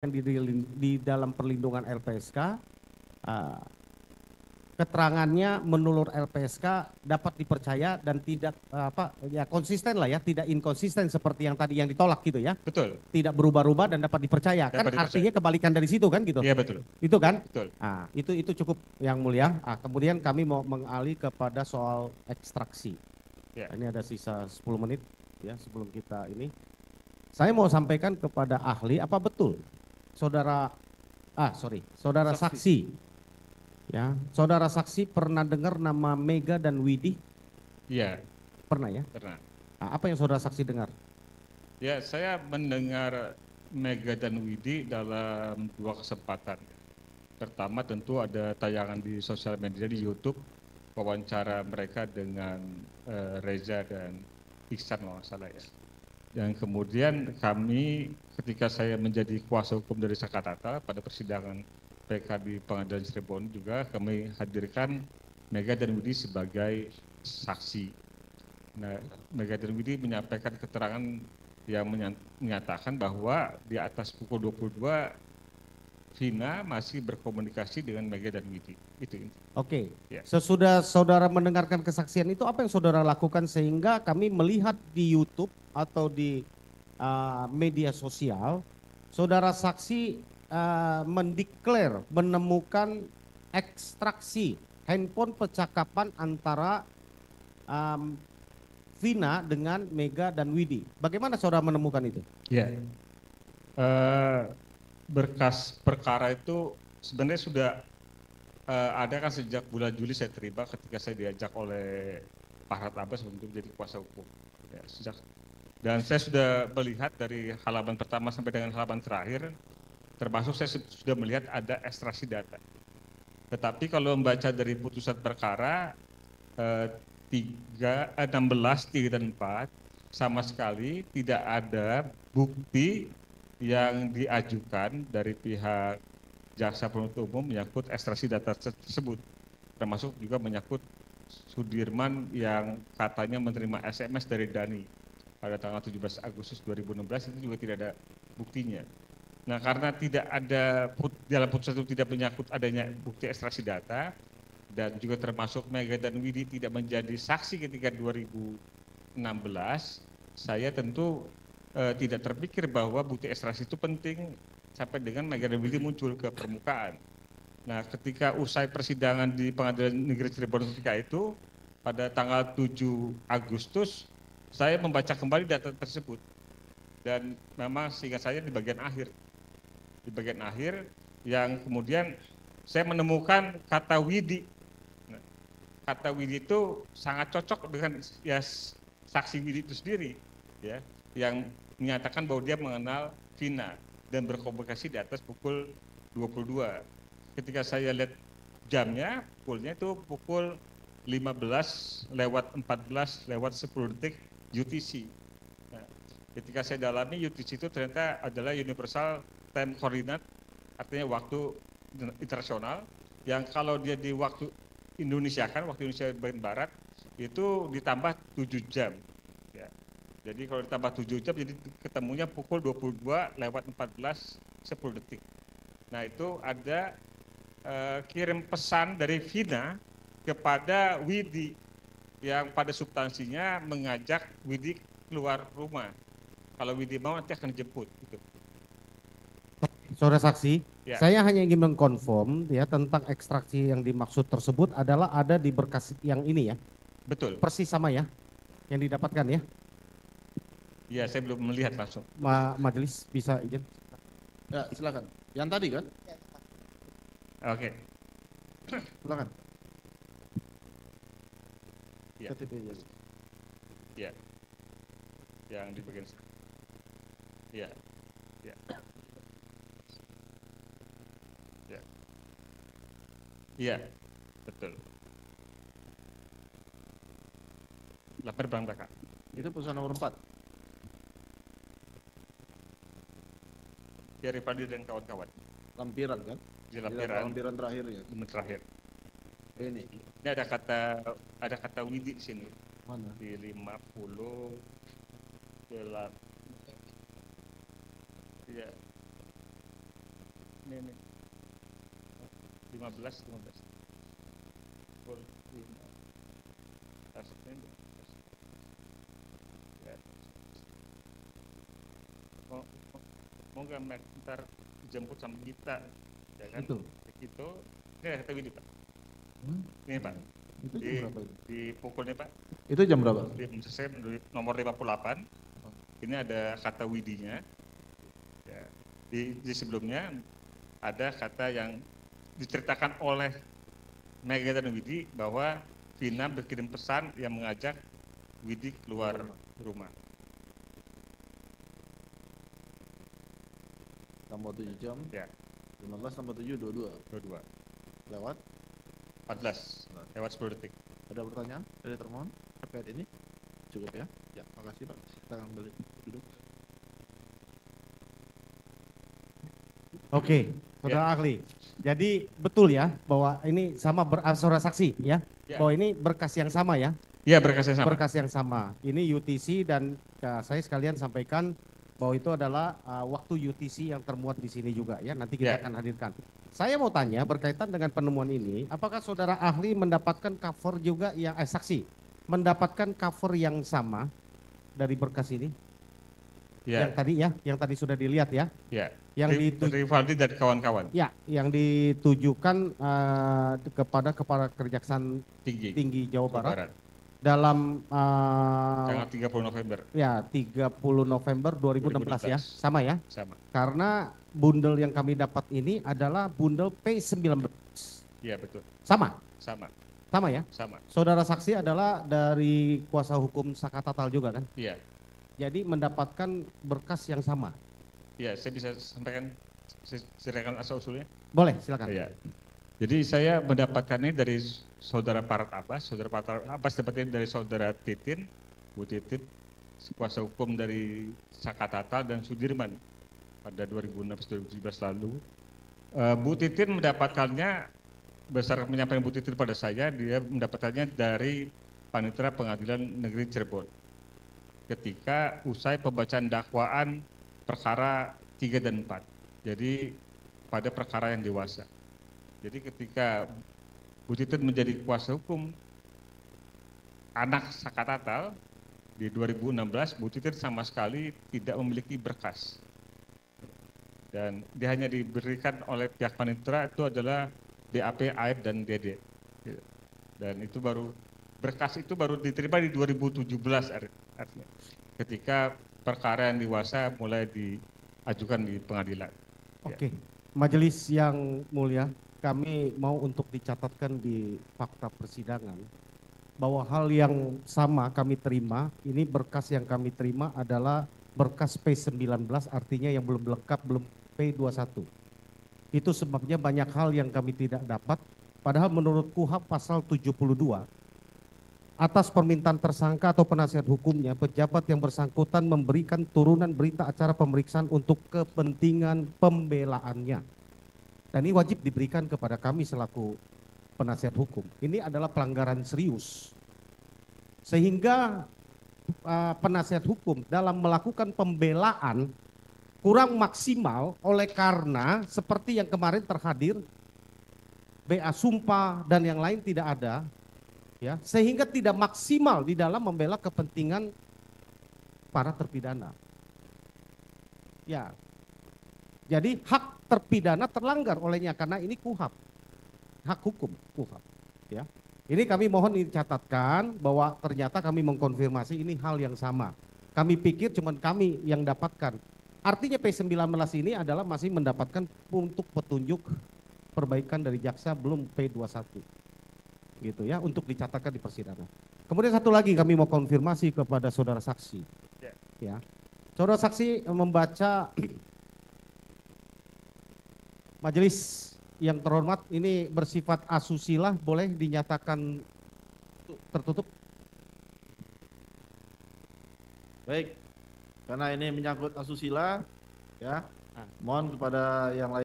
di dalam perlindungan LPSK, keterangannya menurut LPSK dapat dipercaya dan tidak konsisten lah ya, tidak inkonsisten seperti yang tadi yang ditolak gitu ya. Betul. Tidak berubah-ubah dan dapat dipercaya. Kan artinya kebalikan dari situ kan gitu. Iya betul. Itu kan? Betul. Nah, itu cukup yang mulia. Kemudian kami mau mengalih kepada soal ekstraksi. Ya. Ini ada sisa 10 menit ya sebelum kita ini. Saya mau sampaikan kepada ahli, apa betul saudara saksi. Ya, saudara saksi pernah dengar nama Mega dan Widi? Iya. Pernah ya? Pernah. Apa yang saudara saksi dengar? Ya, saya mendengar Mega dan Widi dalam 2 kesempatan. Pertama tentu ada tayangan di sosial media di YouTube, wawancara mereka dengan Reza dan Iksan kalau nggak salah ya. Dan kemudian kami ketika saya menjadi kuasa hukum dari Sakatata pada persidangan PK di Pengadilan Cirebon juga kami hadirkan Mega dan Widi sebagai saksi. Nah, Mega dan Widi menyampaikan keterangan yang menyatakan bahwa di atas pukul 22 Vina masih berkomunikasi dengan Mega dan Widi. Itu. Oke. Ya. Sesudah saudara mendengarkan kesaksian itu, apa yang saudara lakukan sehingga kami melihat di YouTube atau di media sosial, saudara saksi mendeklar menemukan ekstraksi handphone percakapan antara Vina dengan Mega dan Widi. Bagaimana saudara menemukan itu? Ya. Berkas perkara itu sebenarnya sudah ada kan sejak bulan Juli saya terima ketika saya diajak oleh Pak Harhat Abbas untuk menjadi kuasa hukum. Ya, dan saya sudah melihat dari halaman pertama sampai dengan halaman terakhir, termasuk saya sudah melihat ada ekstraksi data. Tetapi kalau membaca dari putusan perkara 16, 3 dan 4 sama sekali tidak ada bukti yang diajukan dari pihak jaksa penuntut umum menyangkut ekstraksi data tersebut, termasuk juga menyangkut Sudirman yang katanya menerima SMS dari Dani pada tanggal 17 Agustus 2016 itu juga tidak ada buktinya. Nah, karena tidak ada dalam putusan itu tidak menyangkut adanya bukti ekstraksi data dan juga termasuk Mega dan Widi tidak menjadi saksi ketika 2016, saya tentu tidak terpikir bahwa bukti ekstraksi itu penting sampai dengan Mega dan Widi muncul ke permukaan. Nah, ketika usai persidangan di Pengadilan Negeri Cirebon ketika itu pada tanggal 7 Agustus saya membaca kembali data tersebut dan memang sehingga saya di bagian akhir yang kemudian saya menemukan kata Widi. Nah, kata Widi itu sangat cocok dengan ya saksi Widi itu sendiri ya, yang menyatakan bahwa dia mengenal Vina dan berkomunikasi di atas pukul 22. Ketika saya lihat jamnya, pukulnya itu pukul 15:14:10 UTC. Nah, ketika saya dalami UTC itu ternyata adalah Universal Time Coordinate, artinya waktu internasional, yang kalau dia di waktu Indonesia kan, waktu Indonesia bagian barat, itu ditambah 7 jam. Ya. Jadi kalau ditambah 7 jam, jadi ketemunya pukul 22:14:10. Nah itu ada kirim pesan dari Vina kepada Widi yang pada substansinya mengajak Widi keluar rumah. Kalau Widi mau nanti akan dijemput. Gitu. Saudara saksi, ya. Saya hanya ingin mengkonfirm ya tentang ekstraksi yang dimaksud tersebut adalah ada di berkas yang ini ya. Betul. Persis sama ya, yang didapatkan ya. Iya, saya belum melihat langsung. Majelis bisa izin? Ya, silakan. Yang tadi kan? Oke. Silakan. Ya. Ya. Yang di bagian ya. Ya. Ya. Iya, betul. Lapor Bang Baka. Itu putusan nomor 4. Ya, Ripadi dan kawan-kawan. Lampiran kan? Di lampiran terakhir ya. Terakhir. Ini ada kata Widi di sini. mana? Di 50 ya Ini 15. Pukul 5. Asetnya 15. Ya. Mau nggak ntar dijemput sama kita, ya kan? Betul. Itu, ini ada kata Widi Pak. Ini Pak. Itu jam berapa itu? Di pukul nih Pak. Itu jam berapa? Saya nomor 58. Ini ada kata Widinya. Ya. Di sebelumnya ada kata yang diceritakan oleh Mega dan Widi bahwa Vina berkirim pesan yang mengajak Widi keluar rumah. Tambah 7 jam. Ya. 15 tambah 7, 22. 22. Lewat. 14. Lewat 10 detik. Ada pertanyaan dari termohon terkait ini? Cukup ya? Ya, makasih Pak. Kita ambil duduk. Oke, saudara ahli. Jadi betul ya bahwa ini sama saudara saksi ya, Ya. bahwa ini berkas yang sama ya, Iya, berkasnya sama. berkas yang sama. Ini UTC dan saya sekalian sampaikan bahwa itu adalah waktu UTC yang termuat di sini juga ya. Nanti kita Ya. akan hadirkan. Saya mau tanya berkaitan dengan penemuan ini, apakah saudara ahli mendapatkan cover juga yang saksi mendapatkan cover yang sama dari berkas ini? Ya. Yang tadi ya, yang tadi sudah dilihat ya. Ya. Yang Dari Valdi dan kawan-kawan. Ya, yang ditujukan kepada Kepala Kejaksaan Tinggi Jawa Barat dalam Tanggal 30 November. ya 30 November 2016 ya, sama ya. Sama. Karena bundel yang kami dapat ini adalah bundel P19. Iya, betul. Sama, Sama. sama ya. Sama. Saudara saksi adalah dari kuasa hukum Saka Tatal juga kan? Iya. Jadi mendapatkan berkas yang sama. Iya, saya bisa sampaikan silakan asal usulnya. Boleh, silakan. Iya. Jadi saya mendapatkannya dari saudara Parat Abbas, saudara Parat Abbas dapatnya dari saudara Titin, Bu Titin, kuasa hukum dari Saka Tatal dan Sudirman pada 2016-2017 lalu. Bu Titin mendapatkannya berdasarkan penyampaian Bu Titin pada saya, dia mendapatkannya dari Panitera Pengadilan Negeri Cirebon. Ketika usai pembacaan dakwaan perkara 3 dan 4. Jadi pada perkara yang dewasa. Jadi ketika Bu Titin menjadi kuasa hukum anak Saka Tatal di 2016, Bu Titin sama sekali tidak memiliki berkas. Dan dia hanya diberikan oleh pihak panitera itu adalah BAP, AIP, dan DD. Dan itu baru berkas itu baru diterima di 2017 artinya. Ketika perkara yang dewasa mulai diajukan di pengadilan. Oke, majelis yang mulia, kami mau untuk dicatatkan di fakta persidangan bahwa hal yang sama kami terima, ini berkas yang kami terima adalah berkas P19 artinya yang belum lengkap, belum P21. Itu sebabnya banyak hal yang kami tidak dapat, padahal menurut KUHP pasal 72, atas permintaan tersangka atau penasihat hukumnya, pejabat yang bersangkutan memberikan turunan berita acara pemeriksaan untuk kepentingan pembelaannya. Dan ini wajib diberikan kepada kami selaku penasihat hukum. Ini adalah pelanggaran serius. Sehingga penasihat hukum dalam melakukan pembelaan kurang maksimal oleh karena seperti yang kemarin terhadir, BA sumpah dan yang lain tidak ada. Ya, sehingga tidak maksimal di dalam membela kepentingan para terpidana. Ya, jadi hak terpidana terlanggar olehnya karena ini KUHP, hak hukum KUHP. Ya, ini kami mohon dicatatkan bahwa ternyata kami mengkonfirmasi ini hal yang sama. Kami pikir cuman kami yang dapatkan. Artinya P19 ini adalah masih mendapatkan untuk petunjuk perbaikan dari jaksa belum P21. Gitu ya, untuk dicatatkan di persidangan. Kemudian satu lagi kami mau konfirmasi kepada saudara saksi. Ya. Saudara saksi membaca majelis yang terhormat ini bersifat asusila, boleh dinyatakan tertutup? Baik. Karena ini menyangkut asusila ya. Mohon kepada yang lain